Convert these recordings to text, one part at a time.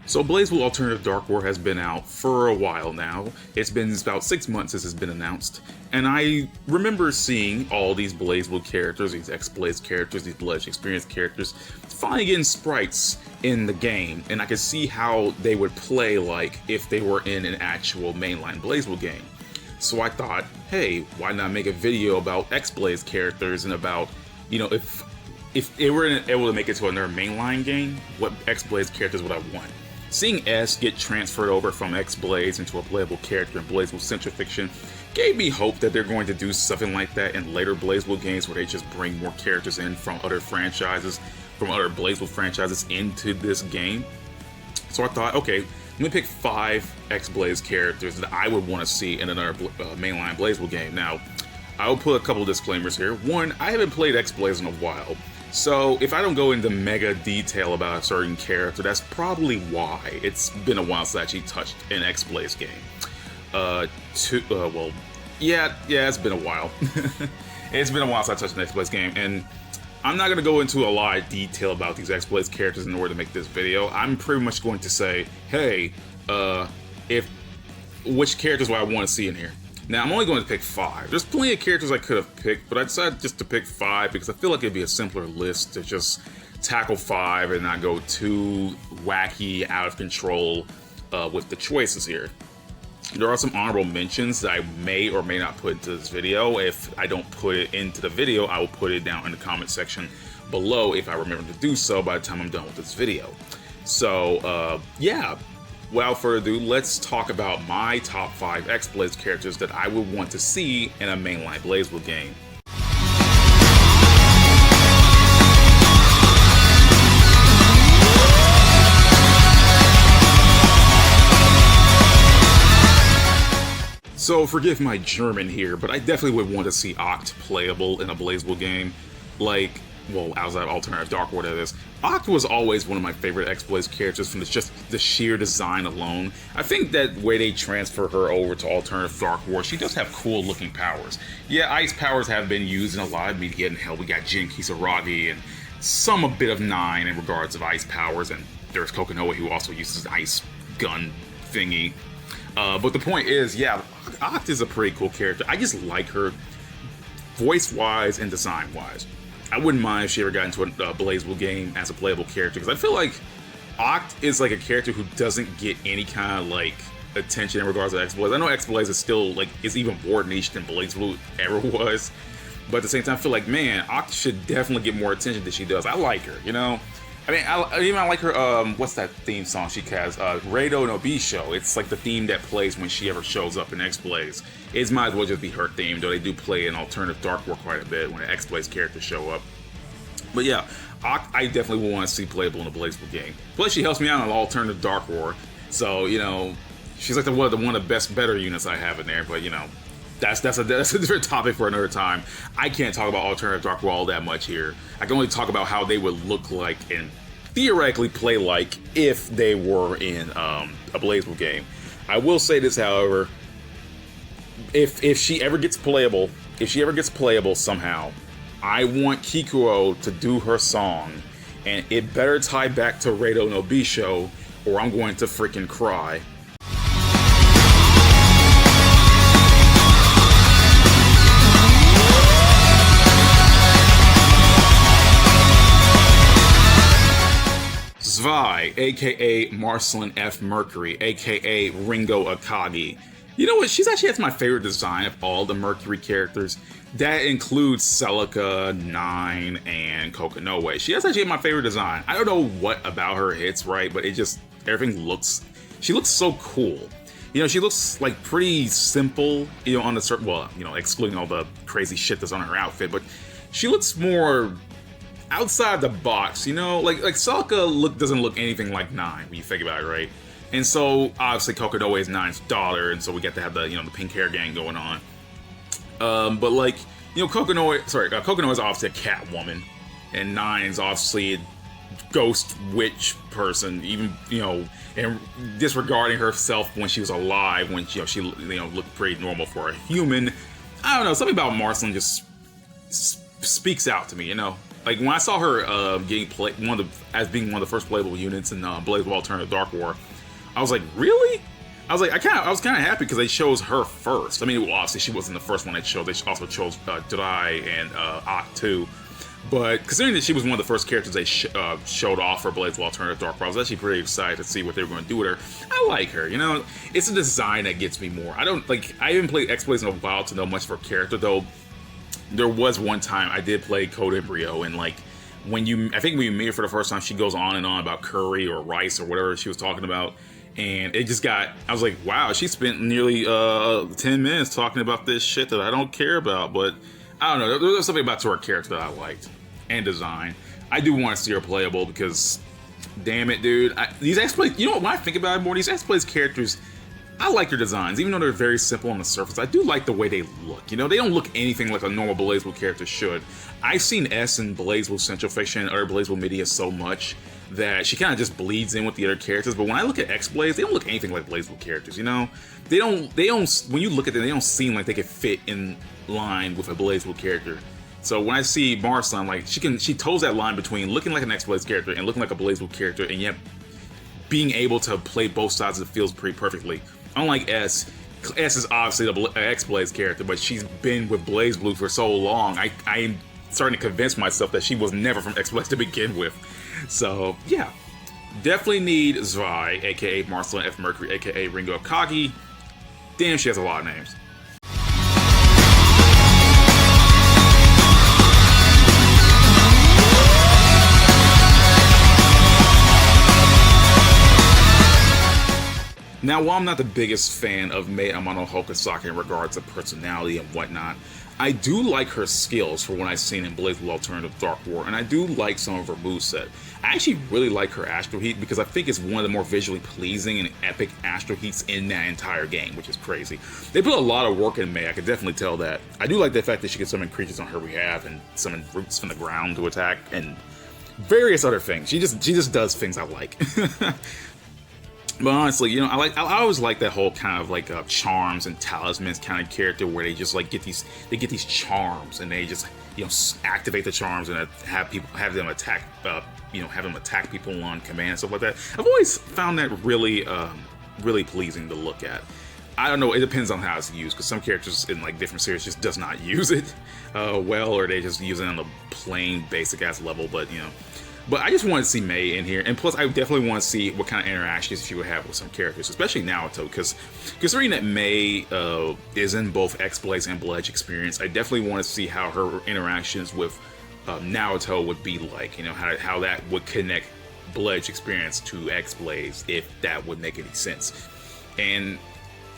So BlazBlue Alternative Dark War has been out for a while now. It's been about 6 months since it's been announced, and I remember seeing all these BlazBlue characters, these XBlaze characters, these Legend Experience characters, finally getting sprites in the game, and I could see how they would play like if they were in an actual mainline BlazBlue game. So I thought, hey, why not make a video about XBlaze characters and about, you know, if they were able to make it to another mainline game, what XBlaze characters would I want? Seeing S get transferred over from XBlaze into a playable character in BlazBlue Central Fiction gave me hope that they're going to do something like that in later BlazBlue games where they just bring more characters in from other franchises, from other BlazBlue franchises into this game. So I thought, okay, let me pick 5 XBlaze characters that I would want to see in another mainline BlazBlue game. Now, I will put a couple of disclaimers here. One, I haven't played XBlaze in a while. So if I don't go into mega detail about a certain character, that's probably why. It's been a while since I actually touched an XBlaze game. Yeah, it's been a while. It's been a while since I touched an XBlaze game, and I'm not going to go into a lot of detail about these XBlaze characters in order to make this video. I'm pretty much going to say, hey, which characters would I want to see in here? Now, I'm only going to pick 5. There's plenty of characters I could have picked, but I decided just to pick 5 because I feel like it'd be a simpler list to just tackle 5 and not go too wacky, out of control with the choices here. There are some honorable mentions that I may or may not put into this video. If I don't put it into the video, I will put it down in the comment section below if I remember to do so by the time I'm done with this video. So, yeah. Without further ado, let's talk about my top 5 XBlaze characters that I would want to see in a mainline BlazBlue game. So forgive my German here, but I definitely would want to see Oct playable in a BlazBlue game. Like, well, outside of Alternative Dark War, that is. Octo was always one of my favorite XBlaze characters from just the sheer design alone. I think that way they transfer her over to Alternative Dark War, she does have cool looking powers. Yeah, ice powers have been used in a lot of media, and hell, we got Jin Kisaragi and a bit of 9 in regards of ice powers, and there's Kokonoe who also uses an ice gun thingy. But the point is, yeah, Oct is a pretty cool character. I just like her voice-wise and design-wise. I wouldn't mind if she ever got into a BlazBlue game as a playable character, because I feel like Oct is like a character who doesn't get any kind of like attention in regards to XBlaze. I know XBlaze is still like is even more niche than BlazBlue ever was, but at the same time, I feel like, man, Oct should definitely get more attention than she does. I like her, you know. I mean, I like her. What's that theme song she has? Rado no Bisho. It's like the theme that plays when she ever shows up in XBlaze. It might as well just be her theme, though they do play in Alternative Dark War quite a bit when the XBlaze characters show up. But yeah, I definitely want to see playable in a BlazBlue game. Plus, she helps me out in Alternative Dark War, so you know, she's like one of the best, better units I have in there. But you know, that's a different topic for another time. I can't talk about Alternative Dark War all that much here. I can only talk about how they would look like and theoretically play like if they were in a BlazBlue game. I will say this, however, if she ever gets playable somehow, I want Kikuo to do her song, and it better tie back to Rado no Bisho, or I'm going to freaking cry. Zwei, aka Marlin F. Mercury, aka Ringo Akagi. You know what? She's actually has my favorite design of all the Mercury characters. That includes Celica, 9, and Kokonoe. She has actually my favorite design. I don't know what about her hits right, but it just, everything looks, she looks so cool. You know, she looks like pretty simple, you know, on the certain, well, you know, excluding all the crazy shit that's on her outfit, but she looks more outside the box, you know, like Celica doesn't look anything like 9 when you think about it, right? And so obviously Kokonoe is 9's daughter, and so we get to have the, you know, the pink hair gang going on. But like, you know, Kokonoe is obviously a cat woman, and 9's obviously a ghost witch person, even, you know, and disregarding herself when she was alive, when she looked pretty normal for a human. I don't know, something about Marlin just speaks out to me, you know. Like when I saw her getting as being one of the first playable units in BlazBlue Alternative Dark War, I was like, really? I was like, I was kind of happy because they chose her first. I mean, well, obviously she wasn't the first one they chose. They also chose Jedi and Octo. But considering that she was one of the first characters they showed off for BlazBlue Alternative Dark War, I was actually pretty excited to see what they were going to do with her. I like her, you know. It's a design that gets me more. I haven't played XBlaze in a while to know much of her character, though. There was one time I did play Code Embryo, and like I think when you meet her for the first time, she goes on and on about curry or rice or whatever she was talking about. And it just I was like, wow, she spent nearly 10 minutes talking about this shit that I don't care about. But I don't know, there was something about her character that I liked, and design. I do want to see her playable because, damn it, dude, these XBlaze, you know what, when I think about it more, these XBlaze characters, I like their designs, even though they're very simple on the surface. I do like the way they look. You know, they don't look anything like a normal BlazBlue character should. I've seen S in BlazBlue Central Fiction and other BlazBlue media so much that she kind of just bleeds in with the other characters. But when I look at XBlaze, they don't look anything like BlazBlue characters. You know, they don't. When you look at them, they don't seem like they could fit in line with a BlazBlue character. So when I see Marlin, like she toes that line between looking like an XBlaze character and looking like a BlazBlue character, and yet being able to play both sides of the field pretty perfectly. Unlike S is obviously the XBlaze character, but she's been with BlazBlue for so long. I'm starting to convince myself that she was never from XBlaze to begin with. So yeah, definitely need Zwei, aka Marlin F. Mercury, aka Ringo Akagi. Damn, she has a lot of names. Now, while I'm not the biggest fan of Mei Amano Hokusaki in regards to personality and whatnot, I do like her skills for what I've seen in BlazBlue Alternative Dark War, and I do like some of her moveset. I actually really like her Astral Heat because I think it's one of the more visually pleasing and epic Astral Heats in that entire game, which is crazy. They put a lot of work in Mei, I could definitely tell that. I do like the fact that she can summon creatures on her behalf and summon roots from the ground to attack, and various other things. She just does things I like. But honestly, you know, I always like that whole kind of like charms and talismans kind of character where they just like get these charms and they just, you know, activate the charms and have them attack people on command and stuff like that. I've always found that really really pleasing to look at. I don't know, it depends on how it's used, because some characters in like different series just does not use it well, or they just use it on the plain basic ass level. But you know. But I just want to see Mei in here, and plus I definitely want to see what kind of interactions she would have with some characters, especially Naoto, because considering that Mei is in both XBlaze and BlazBlue experience, I definitely want to see how her interactions with Naoto would be like, you know, how that would connect BlazBlue experience to XBlaze, if that would make any sense. And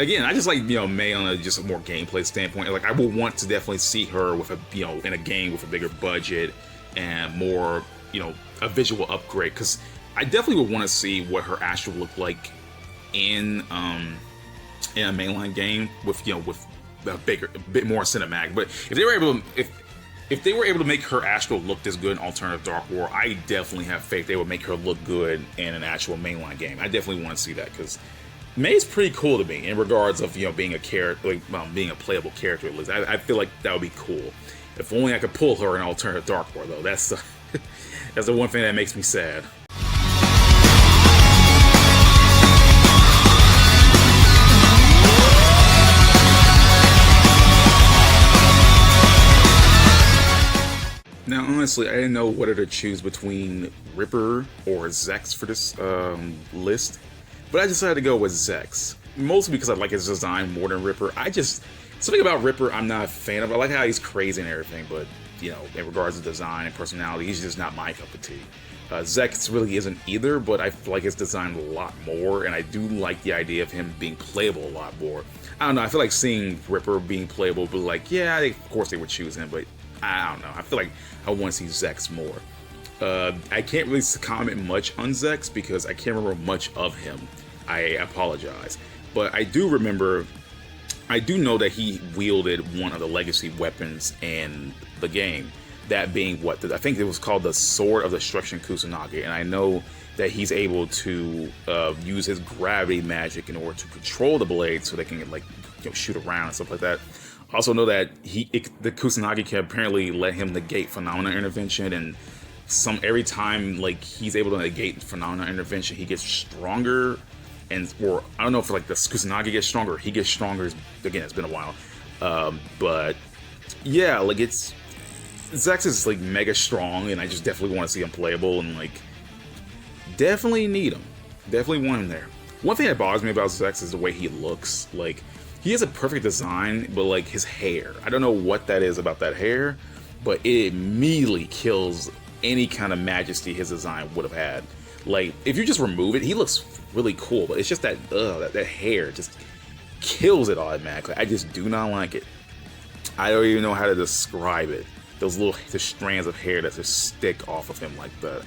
again, I just like, you know, Mei on just a more gameplay standpoint. Like I would want to definitely see her with a, you know, in a game with a bigger budget and more, you know, a visual upgrade, because I definitely would want to see what her Astral looked like in a mainline game with, you know, with a bit more cinematic. But if they were able to, if they were able to make her Astral look this good in Alternative Dark War, I definitely have faith they would make her look good in an actual mainline game. I definitely want to see that, because Mei's pretty cool to me in regards of, you know, being a character, like being a playable character. At least I feel like that would be cool. If only I could pull her in Alternative Dark War, though. That's the one thing that makes me sad. Now, honestly, I didn't know whether to choose between Ripper or Zex for this list, but I decided to go with Zex. Mostly because I like his design more than Ripper. Something about Ripper I'm not a fan of. I like how he's crazy and everything, but you know, in regards to design and personality, he's just not my cup of tea. Zex really isn't either, but I like his design a lot more, and I do like the idea of him being playable a lot more. I don't know, I feel like seeing Ripper being playable, but like, yeah, of course they would choose him, but I don't know. I feel like I want to see Zex more. I can't really comment much on Zex because I can't remember much of him. I apologize. But I do know that he wielded one of the legacy weapons in the game, that being I think it was called the Sword of Destruction Kusanagi, and I know that he's able to use his gravity magic in order to control the blade so they can, like, you know, shoot around and stuff like that. Also know that the Kusanagi can apparently let him negate phenomena intervention, and every time like he's able to negate phenomena intervention, he gets stronger, or I don't know if like the Kusanagi gets stronger, or he gets stronger. Again, it's been a while, but yeah, like Zex is like mega strong, and I just definitely want to see him playable, and like definitely need him, definitely want him there. One thing that bothers me about Zex is the way he looks. Like, he has a perfect design, but like his hair, I don't know what that is about that hair, but it immediately kills any kind of majesty his design would have had. Like, if you just remove it, he looks really cool, but it's just that that hair just kills it automatically. I just do not like it. I don't even know how to describe it. Those little strands of hair that just stick off of him like that.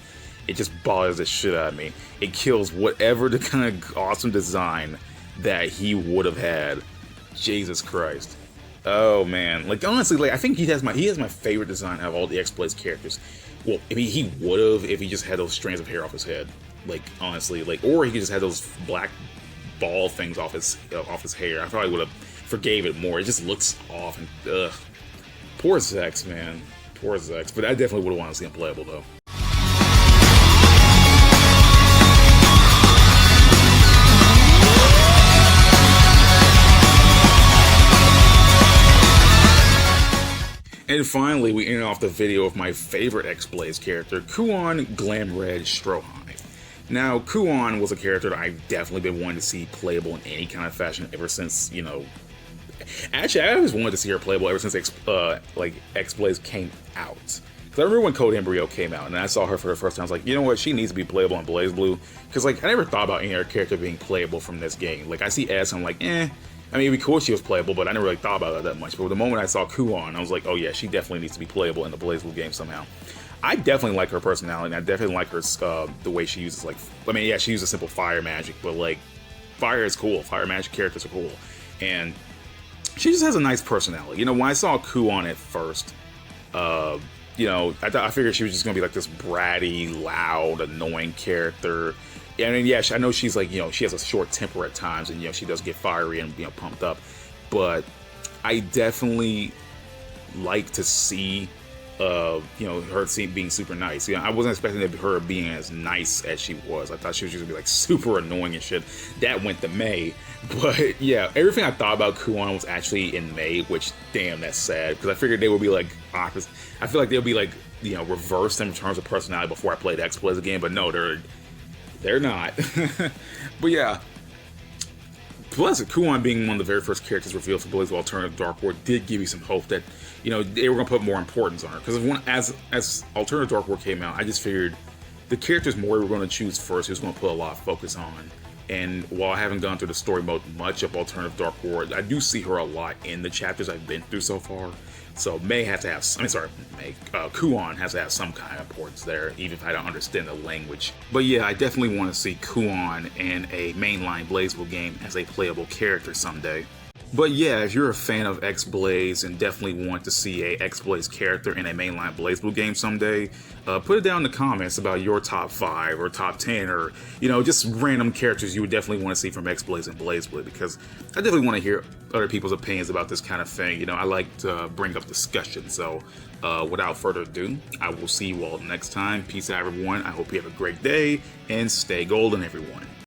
It just bothers the shit out of me. It kills whatever the kind of awesome design that he would have had. Jesus Christ. Oh man. Like, honestly, like I think he has my favorite design out of all the XBlaze characters. Well, I mean, he would have if he just had those strands of hair off his head. Like, honestly, like, or he could just have those black ball things off his hair. I probably would have forgave it more. It just looks off, and ugh. Poor Zex, man. Poor Zex. But I definitely would have wanted to see him playable though. And finally, we ended off the video with my favorite XBlaze character, Kuan Glamred Stroheim. Now, Kuan was a character that I've definitely been wanting to see playable in any kind of fashion ever since, you know... Actually, I always wanted to see her playable ever since XBlaze came out. Because I remember when Code Embryo came out, and I saw her for the first time, I was like, you know what, she needs to be playable in BlazBlue. Because, like, I never thought about any other character being playable from this game. Like, I see S, and I'm like, eh. I mean, it'd be cool if she was playable, but I never really thought about it that much. But the moment I saw Kuan, I was like, oh yeah, she definitely needs to be playable in the BlazBlue game somehow. I definitely like her personality, and I definitely like her, the way she uses, like, I mean, yeah, she uses simple fire magic, but, like, fire is cool. Fire magic characters are cool. And she just has a nice personality. You know, when I saw Kuan at first, you know, I figured she was just gonna be like this bratty, loud, annoying character. And then, yeah, I know she's like, you know, she has a short temper at times, and, you know, she does get fiery and, you know, pumped up. But I definitely like to see, you know, her being super nice. You know, I wasn't expecting her being as nice as she was. I thought she was just gonna be like super annoying and shit. That went to May. But yeah, everything I thought about Kuan was actually in May, which, damn, that's sad. Because I figured they would be like opposite. I feel like they'll be like, you know, reversed in terms of personality before I played XBlaze again. But no, they're not. But yeah, plus Kuan being one of the very first characters revealed for BlazBlue Alternative Dark War did give me some hope that, you know, they were going to put more importance on her. Because as Alternative Dark War came out, I just figured the characters Mori were going to choose first, he was going to put a lot of focus on. And while I haven't gone through the story mode much of Alternative Dark War, I do see her a lot in the chapters I've been through so far. So Kuan has to have some kind of importance there, even if I don't understand the language. But yeah, I definitely want to see Kuan in a mainline BlazBlue game as a playable character someday. But yeah, if you're a fan of XBlaze and definitely want to see a XBlaze character in a mainline BlazBlue game someday, put it down in the comments about your top 5 or top 10, or, you know, just random characters you would definitely want to see from XBlaze and BlazBlue, because I definitely want to hear other people's opinions about this kind of thing. You know, I like to bring up discussion. So without further ado, I will see you all next time. Peace out, everyone. I hope you have a great day, and stay golden, everyone.